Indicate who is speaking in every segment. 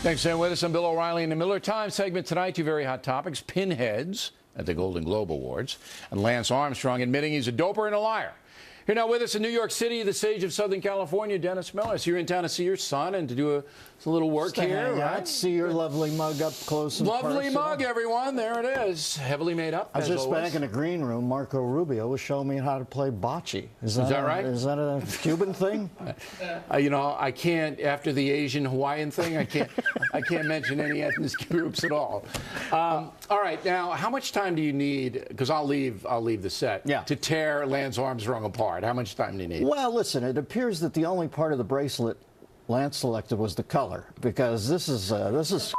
Speaker 1: Thanks for staying with us. I'm Bill O'Reilly. In the Miller Time segment tonight, two very hot topics: pinheads at the Golden Globe Awards, and Lance Armstrong admitting he's a doper and a liar. Here now with us in New York City, the sage of Southern California, Dennis Miller. So you're in town to see your son and to do a little work here, right?
Speaker 2: See your lovely mug up close and
Speaker 1: Lovely
Speaker 2: personal.
Speaker 1: mug, everyone. There it is. Heavily made up,
Speaker 2: I was just back in the green room. Marco Rubio was showing me how to play bocce. Is that
Speaker 1: right?
Speaker 2: Is that a Cuban thing?
Speaker 1: You know, I can't, after the Asian Hawaiian thing, I can't mention any ethnic groups at all. All right, now, how much time do you need, because I'll leave the set, to tear Lance Armstrong apart? How much time do you need?
Speaker 2: Well, listen, it appears that the only part of the bracelet Lance selected was the color, because this is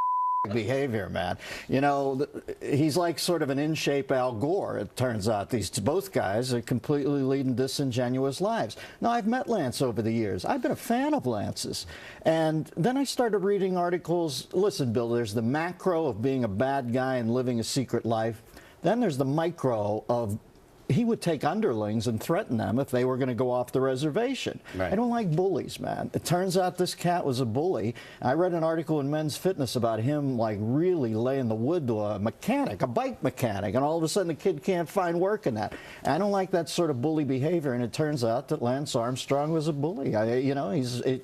Speaker 2: behavior, man. You know, he's like sort of an in-shape Al Gore, it turns out. These both guys are completely leading disingenuous lives. Now, I've met Lance over the years. I've been a fan of Lance's. And then I started reading articles. Listen, Bill, there's the macro of being a bad guy and living a secret life. Then there's the micro of he would take underlings and threaten them if they were going to go off the reservation. Right. I don't like bullies, man. It turns out this cat was a bully. I read an article in Men's Fitness about him, like, really laying the wood to a mechanic, a bike mechanic, and all of a sudden the kid can't find work in that. I don't like that sort of bully behavior, and it turns out that Lance Armstrong was a bully. You know,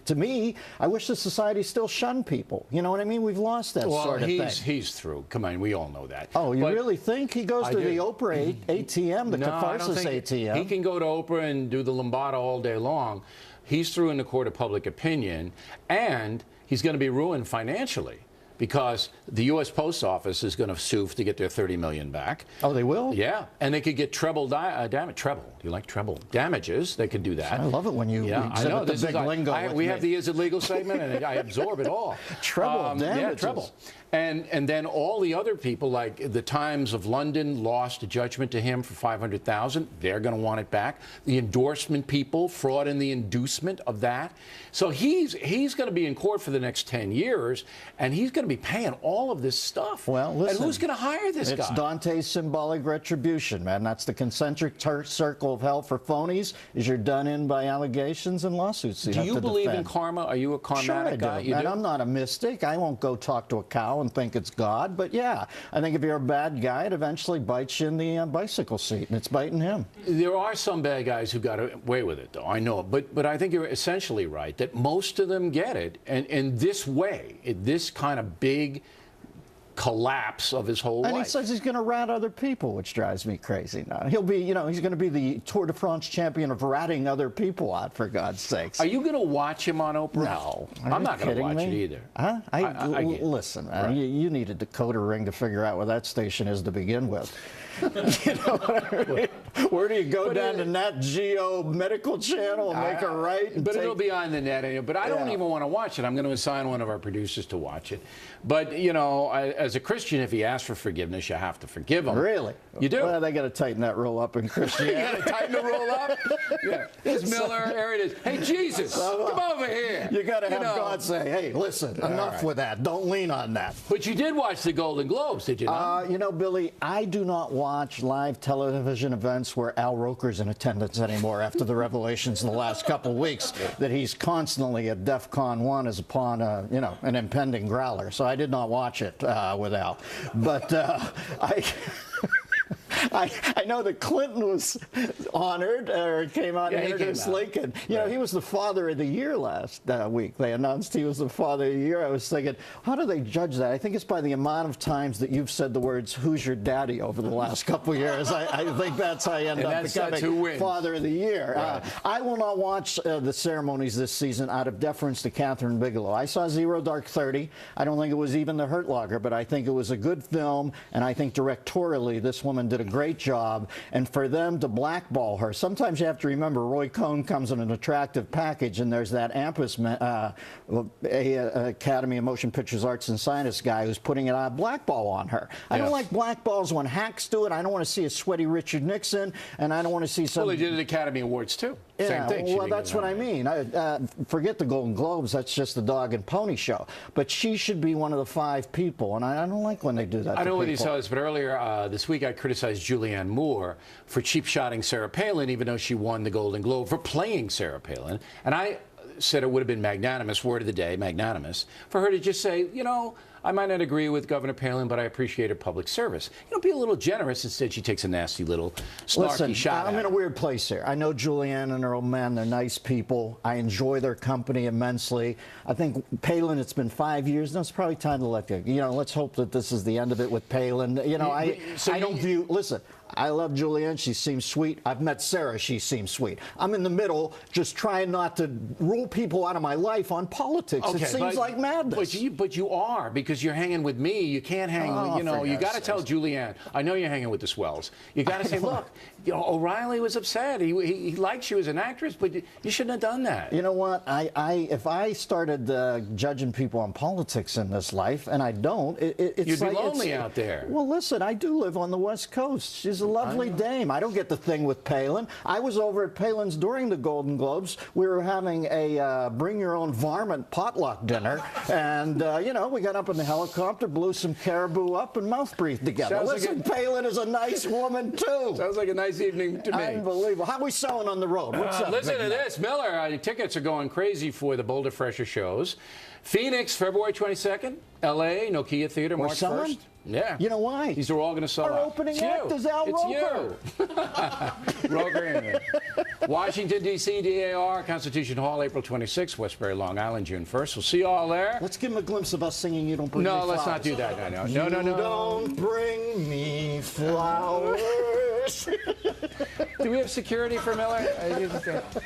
Speaker 2: to me, I wish the society still shunned people. You know what I mean? We've lost that sort of thing.
Speaker 1: He's through. Come on, we all know that.
Speaker 2: Oh, you really think? He goes to the Oprah ATM, the catharsis ATM.
Speaker 1: He can go to Oprah and do the Lombardo all day long. He's through in the court of public opinion, and he's going to be ruined financially because the U.S. Post Office is going to sue to get their $30 million back.
Speaker 2: Oh, they will?
Speaker 1: Yeah, and they could get treble damage. Treble. You like treble damages? They could do that.
Speaker 2: I love it when you exhibit the big lingo.
Speaker 1: We have the Is It Legal segment, and I absorb it all.
Speaker 2: Treble damages.
Speaker 1: Yeah, treble. And then all the other people, like the Times of London lost a judgment to him for $500,000. They're going to want it back. The endorsement people, fraud in the inducement of that. So he's going to be in court for the next 10 years, and he's going to be paying all of this stuff.
Speaker 2: Well, listen.
Speaker 1: And who's going to hire this guy?
Speaker 2: It's Dante's symbolic retribution, man. That's the concentric circle of hell for phonies, is you're done in by allegations and lawsuits.
Speaker 1: Do you believe in karma? Are you a karmatic guy?
Speaker 2: Sure I do. And I'm not a mystic. I won't go talk to a cow and think it's God. But yeah, I think if you're a bad guy, it eventually bites you in the bicycle seat, and it's biting him.
Speaker 1: There are some bad guys who got away with it, though. I know. But I think you're essentially right that most of them get it. And in this way, this kind of big collapse of his whole life.
Speaker 2: And he says he's going to rat other people, which drives me crazy now. He'll be, you know, he's going to be the Tour de France champion of ratting other people out, for God's sakes.
Speaker 1: Are you going to watch him on Oprah?
Speaker 2: No.
Speaker 1: I'm not going to watch it either.
Speaker 2: Huh? Listen, man, you need a decoder ring to figure out where that station is to begin with. You know what I mean? Where do you go down to Nat Geo Medical Channel and make a right?
Speaker 1: But it'll be on the net. But I don't even want to watch it. I'm going to assign one of our producers to watch it. But, you know, as a Christian, if he asks for forgiveness, you have to forgive him.
Speaker 2: Really?
Speaker 1: You do?
Speaker 2: Well, they got to tighten that rule up in Christianity.
Speaker 1: You got to tighten the rule up? Yeah. There's Miller. There it is. Hey, Jesus, come over here.
Speaker 2: You got to have God say, hey, listen, enough with that. Don't lean on that.
Speaker 1: But you did watch the Golden Globes, did you not?
Speaker 2: You know, Billy, I do not watch live television events where Al Roker's in attendance anymore after the revelations in the last couple of weeks that he's constantly at DEF CON 1 as upon you know, an impending growler. So I did not watch it with Al. But I know that Clinton was honored, or came out and introduced Lincoln. You know, he was the Father of the Year last week. They announced he was the Father of the Year. I was thinking, how do they judge that? I think it's by the amount of times that you've said the words, who's your daddy, over the last couple of years. I think that's how you end up becoming Father of the Year. Right. I will not watch the ceremonies this season out of deference to Catherine Bigelow. I saw Zero Dark 30. I don't think it was even The Hurt Locker, but I think it was a good film, and I think directorially this woman did a great job. And for them to blackball her, sometimes you have to remember Roy Cohn comes in an attractive package, and there's that AMPAS, Academy of Motion Pictures Arts and Science guy who's putting a blackball on her. I don't like blackballs when hacks do it. I don't want to see a sweaty Richard Nixon, and I don't want to see some...
Speaker 1: Well, they did at Academy Awards, too.
Speaker 2: Yeah,
Speaker 1: Same thing.
Speaker 2: Well, that's what I mean. Forget the Golden Globes. That's just the dog and pony show. But she should be one of the 5 people, and I don't like when they do that.
Speaker 1: I don't know what he says, but earlier this week I criticized Julianne Moore for cheap-shotting Sarah Palin, even though she won the Golden Globe for playing Sarah Palin. And said it would have been magnanimous, word of the day, magnanimous, for her to just say, you know, I might not agree with Governor Palin, but I appreciate her public service. You know, be a little generous. Instead, she takes a nasty little snarky shot.
Speaker 2: I'm in a weird place here. I know Julianne and her old man, they're nice people. I enjoy their company immensely. I think Palin, it's been 5 years, now it's probably time to let go. You know, let's hope that this is the end of it with Palin. You know, I don't view, listen, I love Julianne. She seems sweet. I've met Sarah. She seems sweet. I'm in the middle, just trying not to rule people out of my life on politics. Okay, it seems like madness.
Speaker 1: But you are, because you're hanging with me. You can't hang, you know, you got to tell Julianne. I know you're hanging with the swells. You got to say, look, you know, O'Reilly was upset. He likes you as an actress, but you shouldn't have done that.
Speaker 2: You know what? If I started judging people on politics in this life, and I don't, it's
Speaker 1: You'd
Speaker 2: like,
Speaker 1: be lonely out there.
Speaker 2: Well, listen, I do live on the West Coast. She's a lovely dame. I don't get the thing with Palin. I was over at Palin's during the Golden Globes. We were having a bring your own varmint potluck dinner, and you know, we got up in the helicopter, blew some caribou up, and mouth breathed together. Listen, Palin is a nice woman too.
Speaker 1: Sounds like a nice evening to me.
Speaker 2: Unbelievable. How are we selling on the road? What's up?
Speaker 1: Listen to this, Miller. Tickets are going crazy for the Boulder Fresher shows. Phoenix, February 22nd. L.A., Nokia Theater, March 1st. Yeah.
Speaker 2: You know why?
Speaker 1: These are all going to sell out.
Speaker 2: Our opening act is Al Roker.
Speaker 1: It's you. Roker. Washington, D.C., DAR, Constitution Hall, April 26th. Westbury, Long Island, June 1st. We'll see you all there.
Speaker 2: Let's give them a glimpse of us singing You Don't Bring Me Flowers.
Speaker 1: No, let's not do that. No.
Speaker 2: You don't bring me flowers.
Speaker 1: Do we have security for Miller? I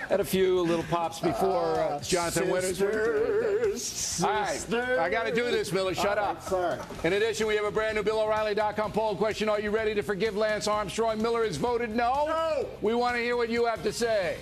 Speaker 1: had a few little pops before Jonathan Winters. All right, I got to do this, Miller. Shut up.
Speaker 2: Sorry.
Speaker 1: In addition, we have a brand new BillO'Reilly.com poll question. Are you ready to forgive Lance Armstrong? Miller has voted no. We want to hear what you have to say.